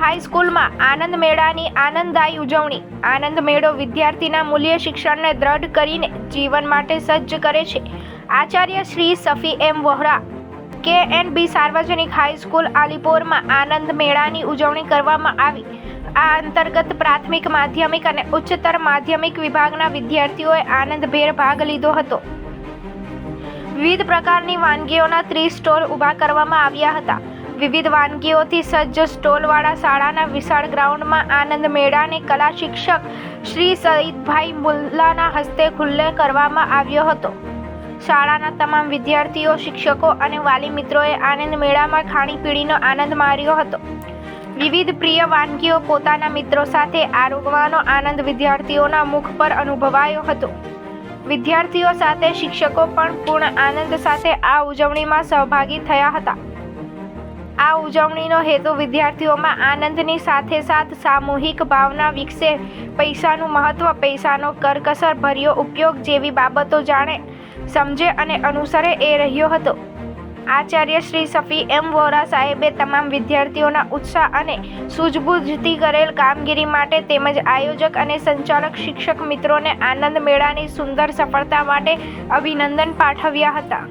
હાઈસ્કૂલમાં આનંદ મેળાની આનંદદાયી ઉજવણી। આનંદ મેળો વિદ્યાર્થીના મૂલ્ય શિક્ષણને દ્રઢ કરીને જીવન માટે સજ્જ કરે છે। આચાર્ય શ્રી સફી એમ વોહરા KNB સાર્વજનિક હાઈસ્કૂલ આલીપોરમાં આનંદ મેળાની ઉજવણી કરવામાં આવી। આ અંતર્ગત પ્રાથમિક, માધ્યમિક અને ઉચ્ચતર માધ્યમિક વિભાગના વિદ્યાર્થીઓએ આનંદભેર ભાગ લીધો હતો। વિવિધ પ્રકારની વાનગીઓના 30 સ્ટોલ ઊભા કરવામાં આવ્યા હતા। વિવિધ વાનગીઓથી સજ્જ સ્ટોલવાળા શાળાના વિશાળ ગ્રાઉન્ડમાં આનંદ મેળાને કલા શિક્ષક શ્રી સઈદભાઈ મુલ્લાના હસ્તે ખુલ્લે કરવામાં આવ્યો હતો। શાળાના તમામ વિદ્યાર્થીઓ, શિક્ષકો અને વાલી મિત્રોએ આનંદ મેળામાં ખાણીપીણીનો આનંદ માણ્યો હતો। વિવિધ પ્રિય વાનગીઓ પોતાના મિત્રો સાથે આરોગવાનો આનંદ વિદ્યાર્થીઓના મુખ પર અનુભવાયો હતો। વિદ્યાર્થીઓ સાથે શિક્ષકો પણ પૂર્ણ આનંદ સાથે આ ઉજવણીમાં સહભાગી થયા હતા। આ ઉજવણીનો હેતુ વિદ્યાર્થીઓમાં આનંદની સાથે સાથ સામૂહિક ભાવના વિકસે, પૈસાનું મહત્વ, પૈસાનો કરકસરભર્યો ઉપયોગ જેવી બાબતો જાણે, સમજે અને અનુસરે એ રહ્યો હતો। આચાર્ય શ્રી સફી એમ વોહરા સાહેબે તમામ વિદ્યાર્થીઓના ઉત્સાહ અને સૂઝબૂઝથી કરેલ કામગીરી માટે તેમજ આયોજક અને સંચાલક શિક્ષક મિત્રોને આનંદ મેળાની સુંદર સફળતા માટે અભિનંદન પાઠવ્યા હતા।